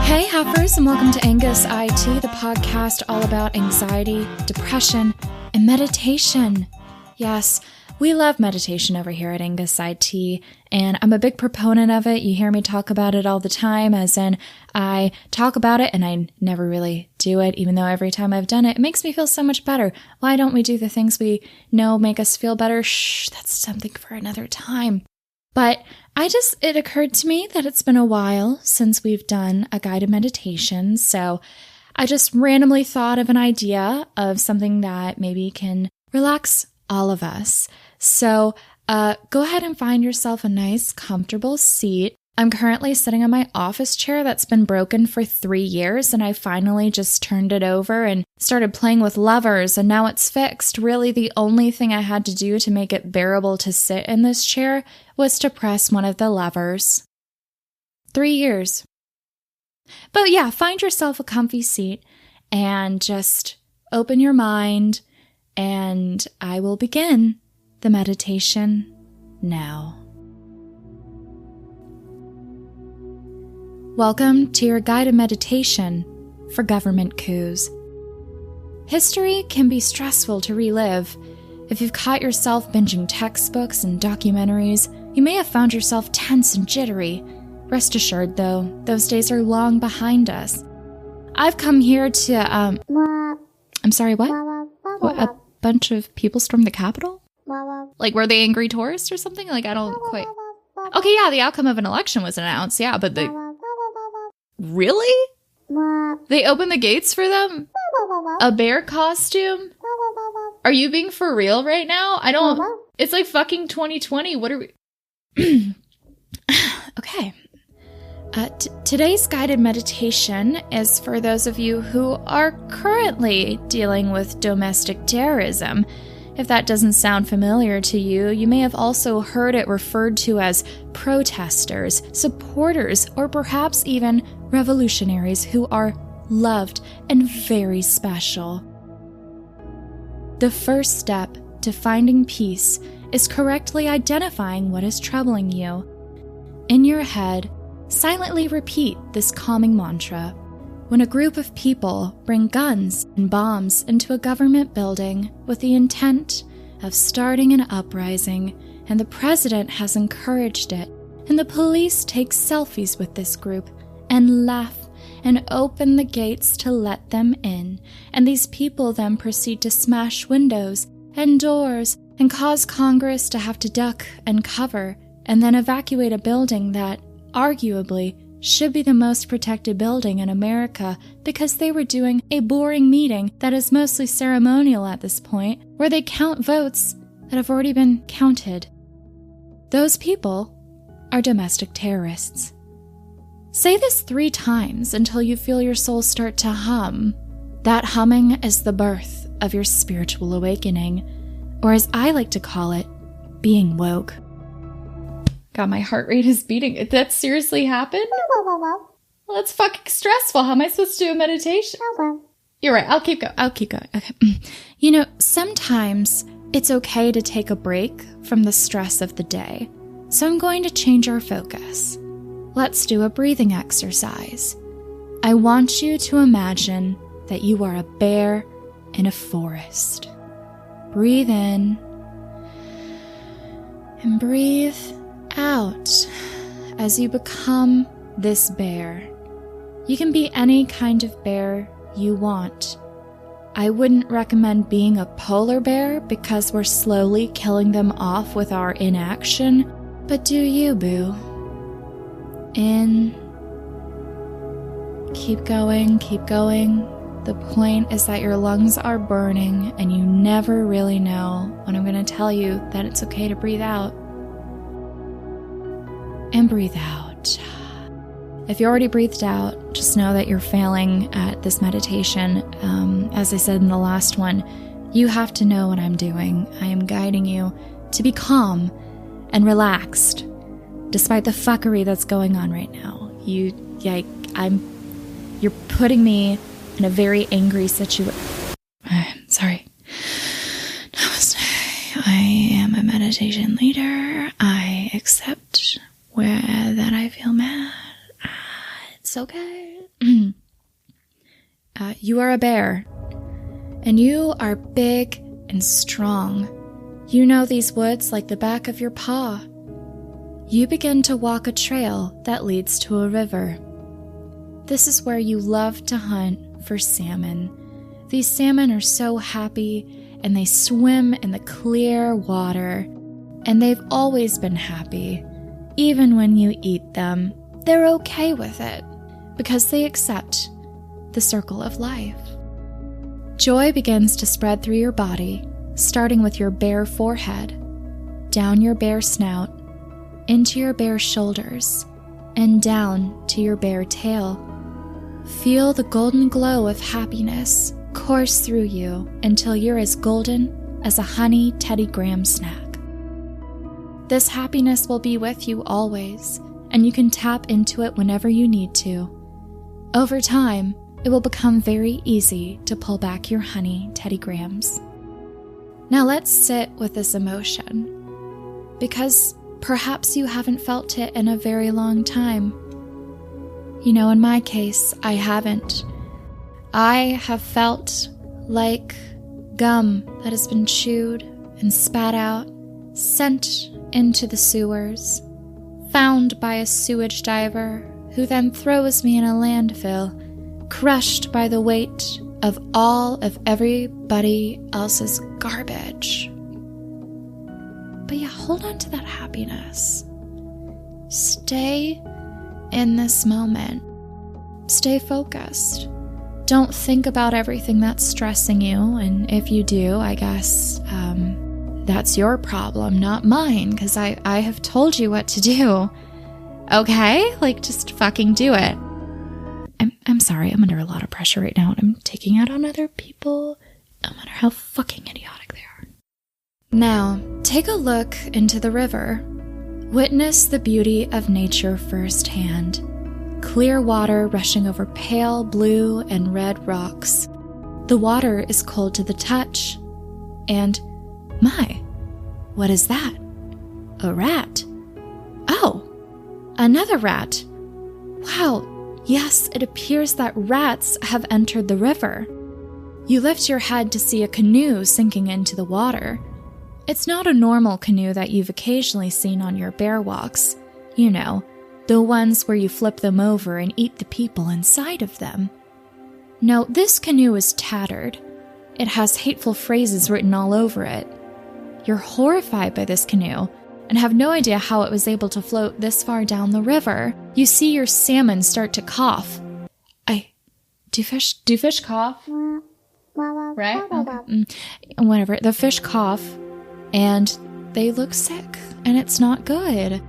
Hey Heifers, and welcome to Angus IT, the podcast all about anxiety, depression, and meditation. Yes, we love meditation over here at Angus IT, and I'm a big proponent of it. You hear me talk about it all the time, as in I talk about it and I never really do it, even though every time I've done it, it makes me feel so much better. Why don't we do the things we know make us feel better? Shh, that's something for another time. But it occurred to me that it's been a while since we've done a guided meditation, so I just randomly thought of an idea of something that maybe can relax all of us. So go ahead and find yourself a nice, comfortable seat. I'm currently sitting on my office chair that's been broken for 3 years, and I finally just turned it over and started playing with levers, and now it's fixed. Really, the only thing I had to do to make it bearable to sit in this chair was to press one of the levers. 3 years. But yeah, find yourself a comfy seat and just open your mind, and I will begin the meditation now. Welcome to your guided meditation for government coups. History can be stressful to relive. If you've caught yourself binging textbooks and documentaries, you may have found yourself tense and jittery. Rest assured, though, those days are long behind us. I've come here to, I'm sorry, what? A bunch of people stormed the Capitol? Like, were they angry tourists or something? Like, I don't quite... Okay, yeah, the outcome of an election was announced, yeah, but Really? They opened the gates for them? A bear costume? Are you being for real right now? I don't... It's like fucking 2020. What are we... Okay. Today's guided meditation is for those of you who are currently dealing with domestic terrorism. If that doesn't sound familiar to you, you may have also heard it referred to as protesters, supporters, or perhaps even revolutionaries who are loved and very special. The first step to finding peace is correctly identifying what is troubling you. In your head, silently repeat this calming mantra. When a group of people bring guns and bombs into a government building with the intent of starting an uprising, and the president has encouraged it, and the police take selfies with this group and laugh and open the gates to let them in, and these people then proceed to smash windows and doors and cause Congress to have to duck and cover and then evacuate a building that, arguably, should be the most protected building in America because they were doing a boring meeting that is mostly ceremonial at this point, where they count votes that have already been counted. Those people are domestic terrorists. Say this 3 times until you feel your soul start to hum. That humming is the birth of your spiritual awakening, or as I like to call it, being woke. God, my heart rate is beating. Did that seriously happen? Well, that's fucking stressful. How am I supposed to do a meditation? You're right. I'll keep going. Okay. You know, sometimes it's okay to take a break from the stress of the day. So I'm going to change our focus. Let's do a breathing exercise. I want you to imagine that you are a bear in a forest. Breathe in and breathe out as you become this bear. You can be any kind of bear you want. I wouldn't recommend being a polar bear because we're slowly killing them off with our inaction, but do you, boo. In. Keep going. The point is that your lungs are burning and you never really know when I'm going to tell you that it's okay to breathe out. And breathe out. If you already breathed out, just know that you're failing at this meditation. As I said in the last one, you have to know what I'm doing. I am guiding you to be calm and relaxed, despite the fuckery that's going on right now. You're putting me in a very angry situation. Sorry. meditation leader. I accept that I feel mad. It's okay. You are a bear, and you are big and strong. You know these woods like the back of your paw. You begin to walk a trail that leads to a river. This is where you love to hunt for salmon. These salmon are so happy, and they swim in the clear water, and they've always been happy. Even when you eat them, they're okay with it, because they accept the circle of life. Joy begins to spread through your body, starting with your bare forehead, down your bare snout, into your bare shoulders, and down to your bare tail. Feel the golden glow of happiness course through you until you're as golden as a honey Teddy Graham snack. This happiness will be with you always, and you can tap into it whenever you need to. Over time, it will become very easy to pull back your honey Teddy Grahams. Now let's sit with this emotion, because perhaps you haven't felt it in a very long time. You know, in my case, I haven't. I have felt like gum that has been chewed and spat out, sent into the sewers, found by a sewage diver who then throws me in a landfill, crushed by the weight of all of everybody else's garbage. But yeah, hold on to that happiness. Stay in this moment. Stay focused. Don't think about everything that's stressing you, and if you do, I guess that's your problem, not mine, because I have told you what to do. Okay? Like, just fucking do it. I'm sorry, I'm under a lot of pressure right now, and I'm taking out on other people, no matter how fucking idiotic they are. Now, take a look into the river. Witness the beauty of nature firsthand. Clear water rushing over pale blue and red rocks. The water is cold to the touch. And, my, what is that? A rat. Oh, another rat. Wow, yes, it appears that rats have entered the river. You lift your head to see a canoe sinking into the water. It's not a normal canoe that you've occasionally seen on your bear walks. You know, the ones where you flip them over and eat the people inside of them. No, this canoe is tattered. It has hateful phrases written all over it. You're horrified by this canoe and have no idea how it was able to float this far down the river. You see your salmon start to cough. Do fish cough? Right? Okay. Whatever. The fish cough, and they look sick, and it's not good.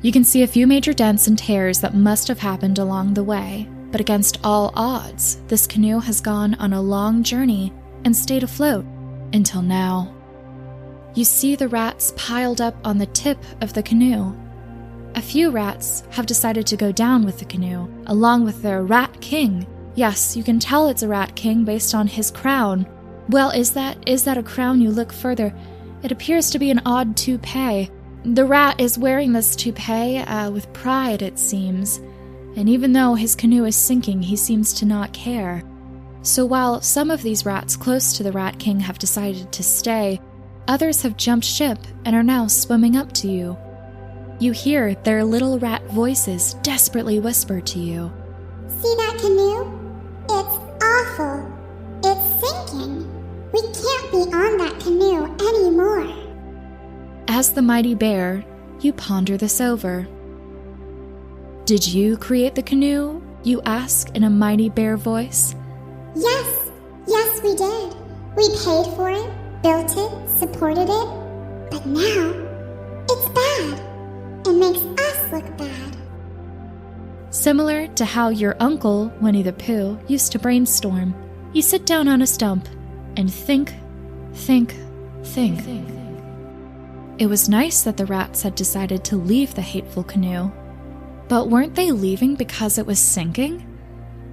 You can see a few major dents and tears that must have happened along the way, but against all odds, this canoe has gone on a long journey and stayed afloat until now. You see the rats piled up on the tip of the canoe. A few rats have decided to go down with the canoe, along with their rat king. Yes, you can tell it's a rat king based on his crown. Well, is that a crown? You look further. It appears to be an odd toupee. The rat is wearing this toupee with pride, it seems. And even though his canoe is sinking, he seems to not care. So while some of these rats close to the Rat King have decided to stay, others have jumped ship and are now swimming up to you. You hear their little rat voices desperately whisper to you. See that canoe? It's awful. It's sinking. We can't be on that canoe anymore. As the mighty bear, you ponder this over. Did you create the canoe? You ask in a mighty bear voice. Yes, we did. We paid for it, built it, supported it. But now, it's bad. It makes us look bad. Similar to how your uncle, Winnie the Pooh, used to brainstorm, you sit down on a stump and think. It was nice that the rats had decided to leave the hateful canoe. But weren't they leaving because it was sinking?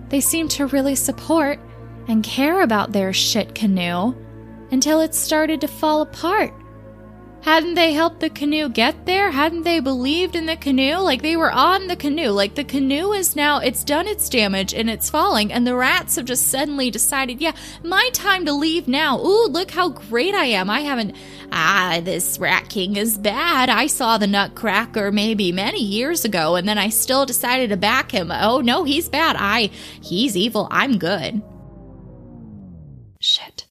They seemed to really support and care about their shit canoe until it started to fall apart. Hadn't they helped the canoe get there? Hadn't they believed in the canoe? Like, they were on the canoe. Like, the canoe is now, it's done its damage and it's falling, and the rats have just suddenly decided, yeah, my time to leave now. Ooh, look how great I am. This Rat King is bad. I saw the Nutcracker maybe many years ago, and then I still decided to back him. Oh, no, he's bad. He's evil. I'm good. Shit.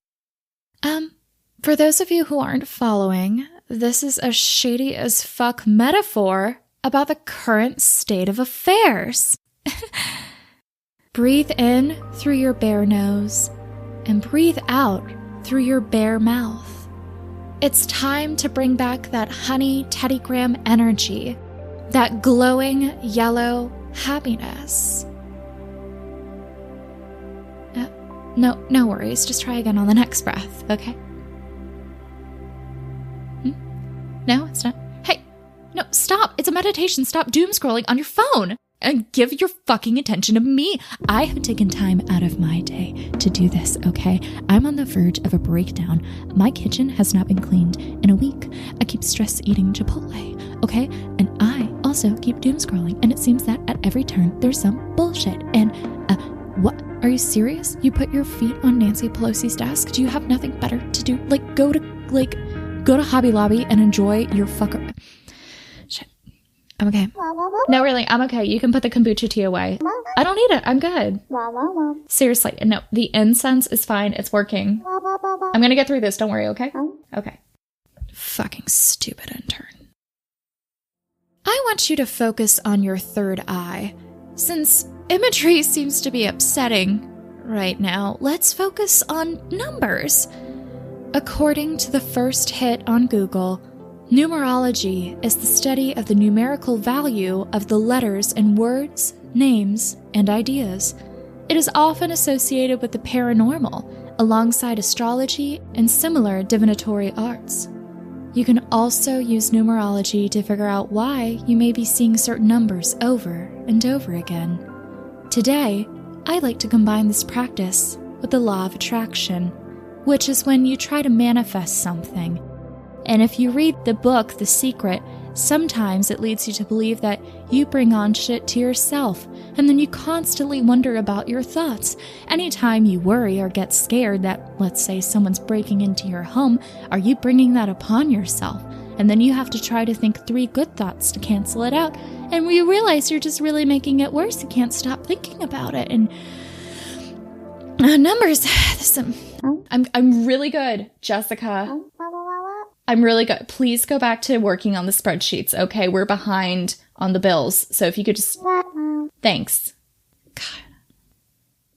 For those of you who aren't following, this is a shady as fuck metaphor about the current state of affairs. Breathe in through your bare nose and breathe out through your bare mouth. It's time to bring back that honey Teddy Graham energy, that glowing yellow happiness. No worries. Just try again on the next breath, okay? No, it's not. Hey, no, stop. It's a meditation. Stop doom scrolling on your phone and give your fucking attention to me. I have taken time out of my day to do this, okay? I'm on the verge of a breakdown. My kitchen has not been cleaned in a week. I keep stress eating Chipotle, okay? And I also keep doom scrolling. And it seems that at every turn, there's some bullshit. And, what? Are you serious? You put your feet on Nancy Pelosi's desk? Do you have nothing better to do? Go to Hobby Lobby and enjoy your fucker. Shit. I'm okay. No, really, I'm okay. You can put the kombucha tea away. I don't need it. I'm good. Seriously, no, the incense is fine. It's working. I'm gonna get through this. Don't worry, okay? Okay. Fucking stupid intern. I want you to focus on your third eye. Since imagery seems to be upsetting right now, let's focus on numbers. According to the first hit on Google, numerology is the study of the numerical value of the letters in words, names, and ideas. It is often associated with the paranormal, alongside astrology and similar divinatory arts. You can also use numerology to figure out why you may be seeing certain numbers over and over again. Today, I like to combine this practice with the law of attraction, which is when you try to manifest something. And if you read the book, The Secret, sometimes it leads you to believe that you bring on shit to yourself, and then you constantly wonder about your thoughts. Anytime you worry or get scared that, let's say, someone's breaking into your home, are you bringing that upon yourself? And then you have to try to think 3 good thoughts to cancel it out, and when you realize you're just really making it worse, you can't stop thinking about it. And numbers, I'm really good, Jessica. I'm really good. Please go back to working on the spreadsheets, okay? We're behind on the bills, so if you could just... Thanks. God.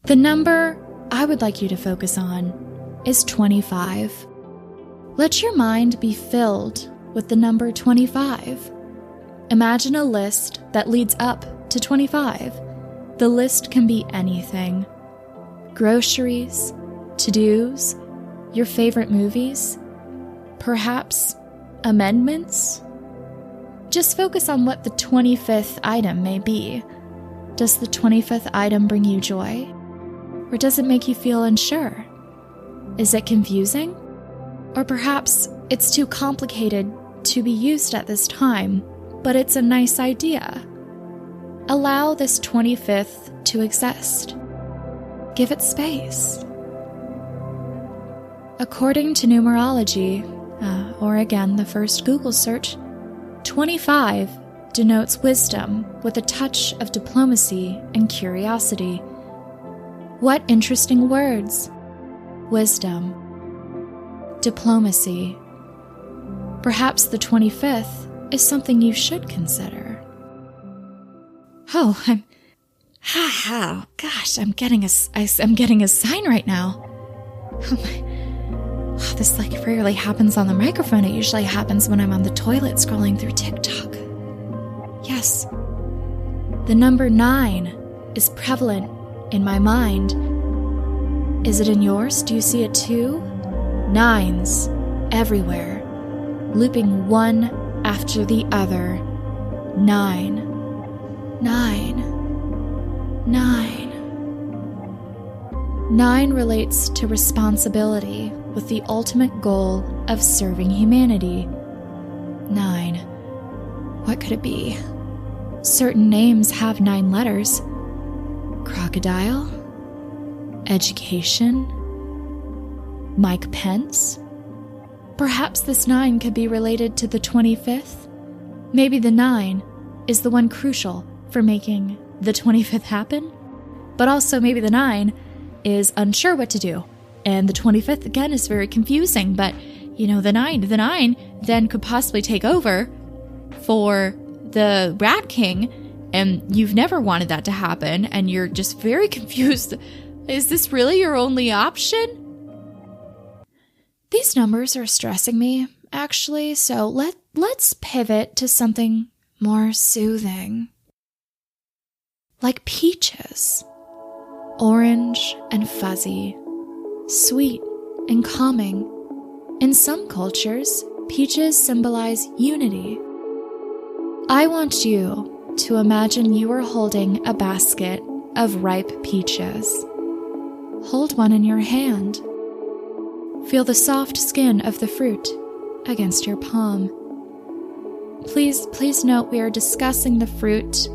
The number I would like you to focus on is 25. Let your mind be filled with the number 25. Imagine a list that leads up to 25. The list can be anything. Groceries, to-dos, your favorite movies, perhaps amendments? Just focus on what the 25th item may be. Does the 25th item bring you joy? Or does it make you feel unsure? Is it confusing? Or perhaps it's too complicated to be used at this time, but it's a nice idea. Allow this 25th to exist. Give it space. According to numerology, or again the first Google search, 25 denotes wisdom with a touch of diplomacy and curiosity. What interesting words! Wisdom. Diplomacy. Perhaps the 25th is something you should consider. Oh, I'm getting a sign right now. Oh my. Oh, this rarely happens on the microphone. It usually happens when I'm on the toilet scrolling through TikTok. Yes. The number 9 is prevalent in my mind. Is it in yours? Do you see it too? 9s everywhere, looping one after the other. 9. 9. 9. 9 relates to responsibility with the ultimate goal of serving humanity. 9. What could it be? Certain names have 9 letters. Crocodile? Education? Mike Pence? Perhaps this 9 could be related to the 25th? Maybe the 9 is the one crucial for making the 25th happen? But also maybe the 9 is unsure what to do. And the 25th, again, is very confusing. But, the 9 then could possibly take over for the Rat King. And you've never wanted that to happen. And you're just very confused. Is this really your only option? These numbers are stressing me, actually. So let's pivot to something more soothing. Like peaches. Orange and fuzzy, sweet and calming. In some cultures, peaches symbolize unity. I want you to imagine you are holding a basket of ripe peaches. Hold one in your hand. Feel the soft skin of the fruit against your palm. Please note we are discussing the fruit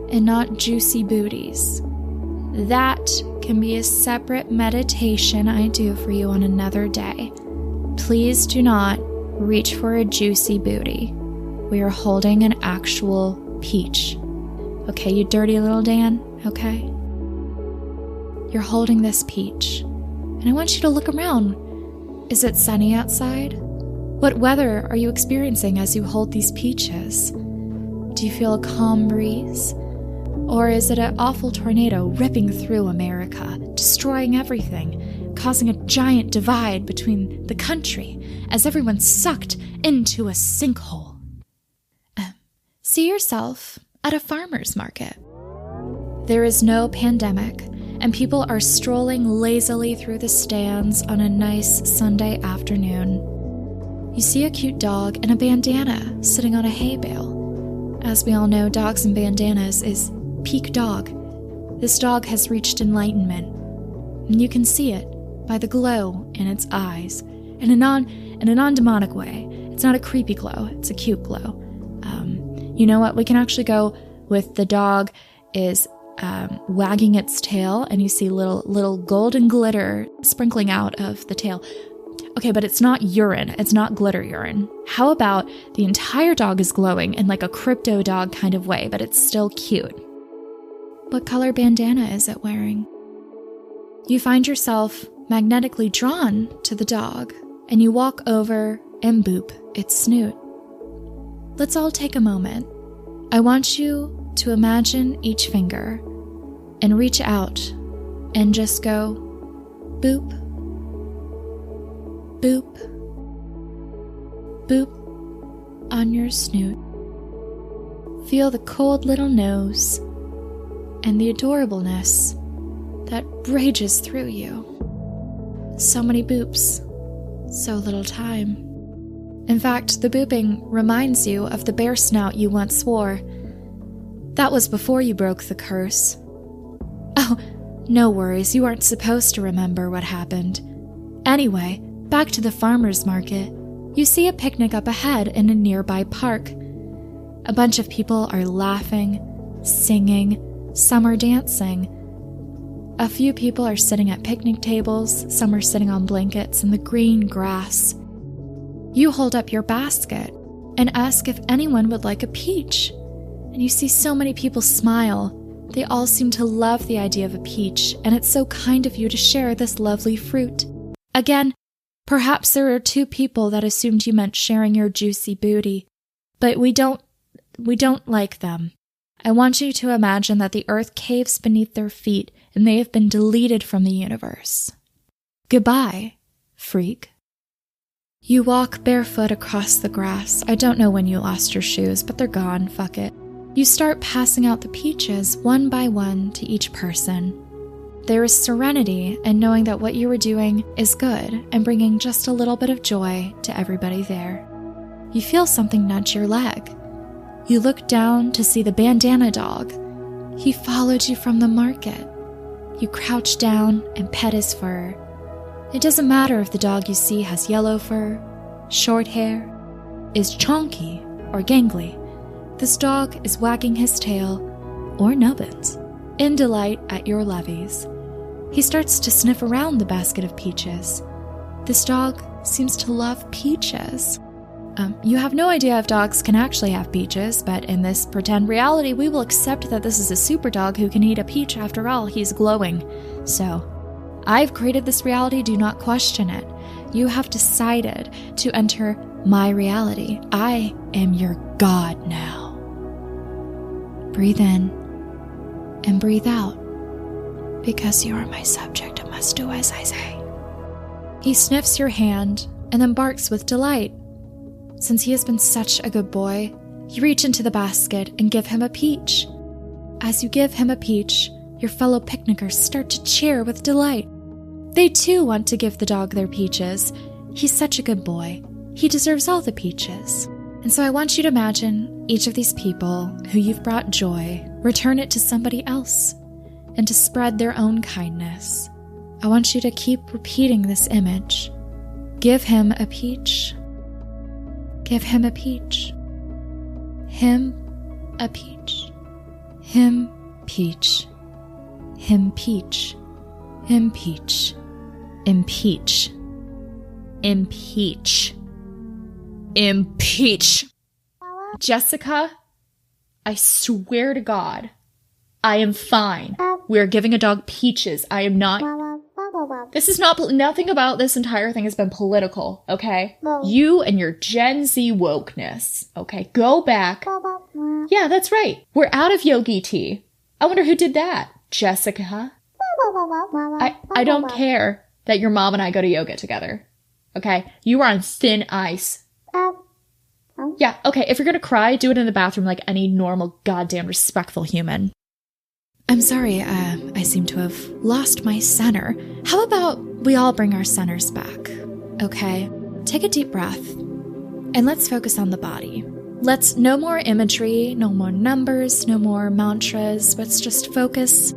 and not juicy booties. That can be a separate meditation I do for you on another day. Please do not reach for a juicy booty. We are holding an actual peach. Okay, you dirty little Dan, okay? You're holding this peach. And I want you to look around. Is it sunny outside? What weather are you experiencing as you hold these peaches? Do you feel a calm breeze? Or is it an awful tornado ripping through America, destroying everything, causing a giant divide between the country as everyone's sucked into a sinkhole? See yourself at a farmer's market. There is no pandemic, and people are strolling lazily through the stands on a nice Sunday afternoon. You see a cute dog in a bandana sitting on a hay bale. As we all know, dogs and bandanas is peak dog. This dog has reached enlightenment, and you can see it by the glow in its eyes, in a non-demonic way. It's not a creepy glow, it's a cute glow. You know what? We can actually go with the dog is wagging its tail, and you see little golden glitter sprinkling out of the tail. Okay, but it's not urine. It's not glitter urine. How about the entire dog is glowing in like a crypto dog kind of way, but it's still cute? What color bandana is it wearing? You find yourself magnetically drawn to the dog, and you walk over and boop its snoot. Let's all take a moment. I want you to imagine each finger and reach out and just go boop, boop, boop on your snoot. Feel the cold little nose and the adorableness that rages through you. So many boops, so little time. In fact, the booping reminds you of the bear snout you once wore. That was before you broke the curse. Oh, no worries, you aren't supposed to remember what happened. Anyway, back to the farmer's market. You see a picnic up ahead in a nearby park. A bunch of people are laughing, singing, some are dancing. A few people are sitting at picnic tables, some are sitting on blankets in the green grass. You hold up your basket and ask if anyone would like a peach. And you see so many people smile. They all seem to love the idea of a peach, and it's so kind of you to share this lovely fruit. Again, perhaps there are 2 people that assumed you meant sharing your juicy booty, but we don't like them. I want you to imagine that the earth caves beneath their feet and they have been deleted from the universe. Goodbye, freak. You walk barefoot across the grass. I don't know when you lost your shoes, but they're gone, fuck it. You start passing out the peaches one by one to each person. There is serenity in knowing that what you are doing is good and bringing just a little bit of joy to everybody there. You feel something nudge your leg. You look down to see the bandana dog. He followed you from the market. You crouch down and pet his fur. It doesn't matter if the dog you see has yellow fur, short hair, is chonky, or gangly. This dog is wagging his tail, or nubbins, in delight at your levees. He starts to sniff around the basket of peaches. This dog seems to love peaches. You have no idea if dogs can actually have peaches, but in this pretend reality, we will accept that this is a super dog who can eat a peach. After all, he's glowing. So, I've created this reality, do not question it. You have decided to enter my reality. I am your god now. Breathe in and breathe out, because you are my subject and must do as I say. He sniffs your hand and then barks with delight. Since he has been such a good boy, you reach into the basket and give him a peach. As you give him a peach, your fellow picnickers start to cheer with delight. They too want to give the dog their peaches. He's such a good boy. He deserves all the peaches. And so I want you to imagine each of these people who you've brought joy, return it to somebody else, and to spread their own kindness. I want you to keep repeating this image. Give him a peach. Give him a peach. Him a peach. Him peach. Him peach. Impeach. Impeach. Impeach. Impeach. Jessica, I swear to God, I am fine. We are giving a dog peaches. I am not. This is not. Nothing about this entire thing has been political, okay? You and your Gen Z wokeness, okay? Go back. Yeah, that's right. We're out of yogi tea. I wonder who did that. Jessica. I don't care that your mom and I go to yoga together, okay? You are on thin ice. Yeah, okay, if you're gonna cry, do it in the bathroom like any normal, goddamn respectful human. I'm sorry, I seem to have lost my center. How about we all bring our centers back, okay? Take a deep breath, and let's focus on the body. No more imagery, no more numbers, no more mantras. Let's just focus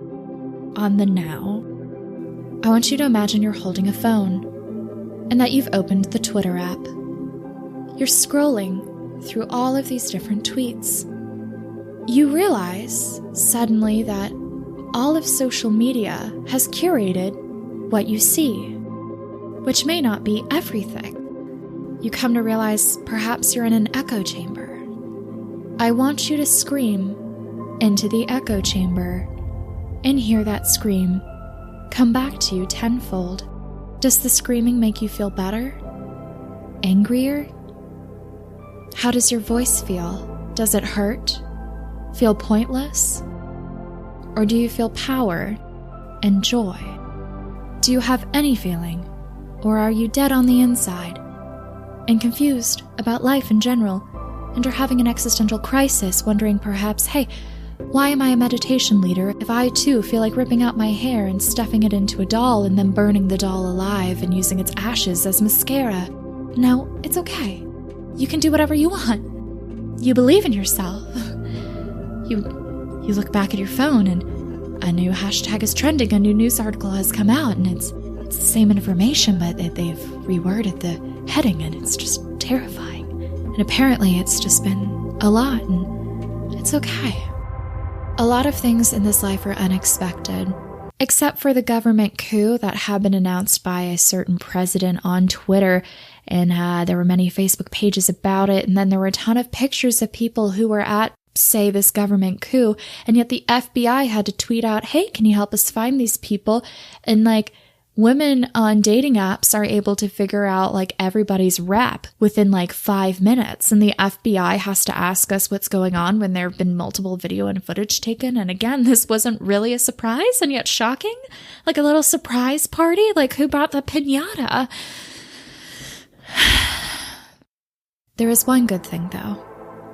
on the now. I want you to imagine you're holding a phone, and that you've opened the Twitter app. You're scrolling through all of these different tweets. You realize suddenly that all of social media has curated what you see, which may not be everything. You come to realize perhaps you're in an echo chamber. I want you to scream into the echo chamber and hear that scream come back to you tenfold. Does the screaming make you feel better? Angrier? How does your voice feel? Does it hurt? Feel pointless? Or do you feel power and joy? Do you have any feeling? Or are you dead on the inside and confused about life in general and are having an existential crisis, wondering perhaps, hey, why am I a meditation leader if I too feel like ripping out my hair and stuffing it into a doll and then burning the doll alive and using its ashes as mascara? No, it's okay. You can do whatever you want. You believe in yourself. You look back at your phone and a new hashtag is trending, a new news article has come out, and it's the same information, but they've reworded the heading, and it's just terrifying. And apparently it's just been a lot, and it's okay. A lot of things in this life are unexpected, except for the government coup that had been announced by a certain president on Twitter, and there were many Facebook pages about it, and then there were a ton of pictures of people who were at, say, this government coup, and yet the FBI had to tweet out, hey, can you help us find these people? And like, women on dating apps are able to figure out like everybody's rep within like 5 minutes, and the FBI has to ask us what's going on when there have been multiple video and footage taken. And again, this wasn't really a surprise, and yet shocking, like a little surprise party. Like, who brought the piñata? There is one good thing though,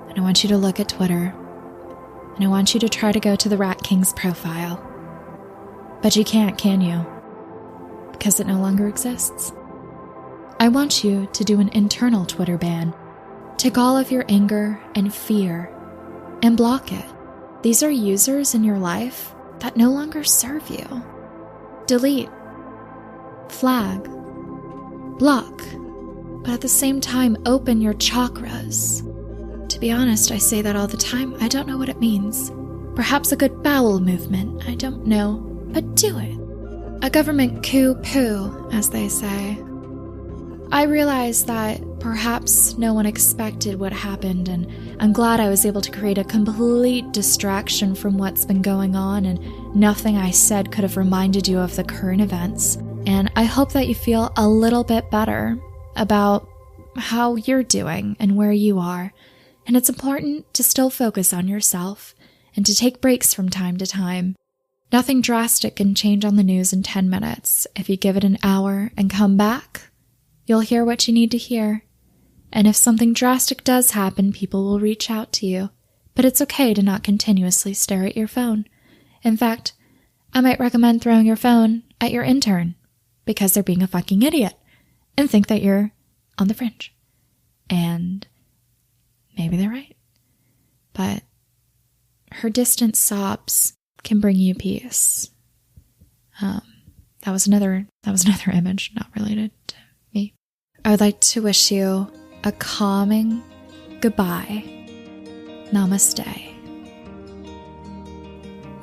and I want you to look at Twitter, and I want you to try to go to the Rat King's profile, but you can't, can you? Because it no longer exists. I want you to do an internal Twitter ban. Take all of your anger and fear and block it. These are users in your life that no longer serve you. Delete, flag, block, but at the same time open your chakras To be honest, I say that all the time. I don't know what it means. Perhaps a good bowel movement. I don't know. But do it. A government coup-poo, as they say. I realize that perhaps no one expected what happened, and I'm glad I was able to create a complete distraction from what's been going on, and nothing I said could have reminded you of the current events. And I hope that you feel a little bit better about how you're doing and where you are. And it's important to still focus on yourself and to take breaks from time to time. Nothing drastic can change on the news in 10 minutes. If you give it an hour and come back, you'll hear what you need to hear. And if something drastic does happen, people will reach out to you. But it's okay to not continuously stare at your phone. In fact, I might recommend throwing your phone at your intern because they're being a fucking idiot and think that you're on the fringe. And maybe they're right. But her distant sobs can bring you peace. That was another image, not related to me. I would like to wish you a calming goodbye. Namaste.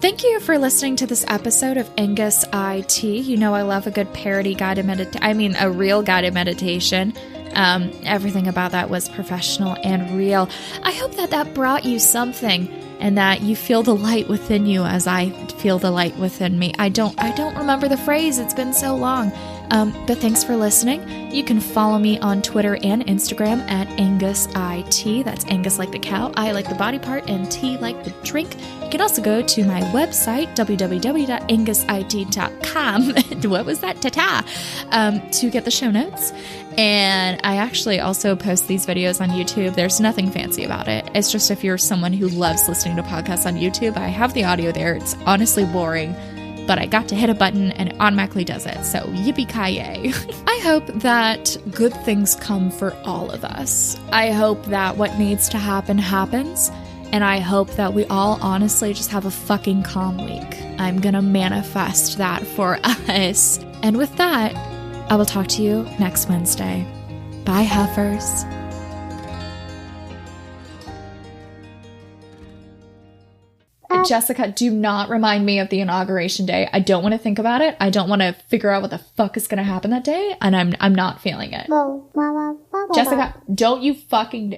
Thank you for listening to this episode of Angus IT. You know I love a good parody guided a real guided meditation. Everything about that was professional and real. I hope that brought you something and that you feel the light within you as I feel the light within me. I don't remember the phrase. It's been so long. But thanks for listening. You can follow me on Twitter and Instagram at AngusIT. That's Angus like the cow, I like the body part, and T like the drink. You can also go to my website, www.angusit.com. What was that? To get the show notes. And I actually also post these videos on YouTube. There's nothing fancy about it. It's just if you're someone who loves listening to podcasts on YouTube, I have the audio there. It's honestly boring, but I got to hit a button and it automatically does it. So yippee-ki-yay. I hope that good things come for all of us. I hope that what needs to happen happens. And I hope that we all honestly just have a fucking calm week. I'm gonna manifest that for us. And with that, I will talk to you next Wednesday. Bye, Heifers. Jessica, do not remind me of the inauguration day. I don't want to think about it. I don't want to figure out what the fuck is going to happen that day, and I'm not feeling it. Jessica, don't you fucking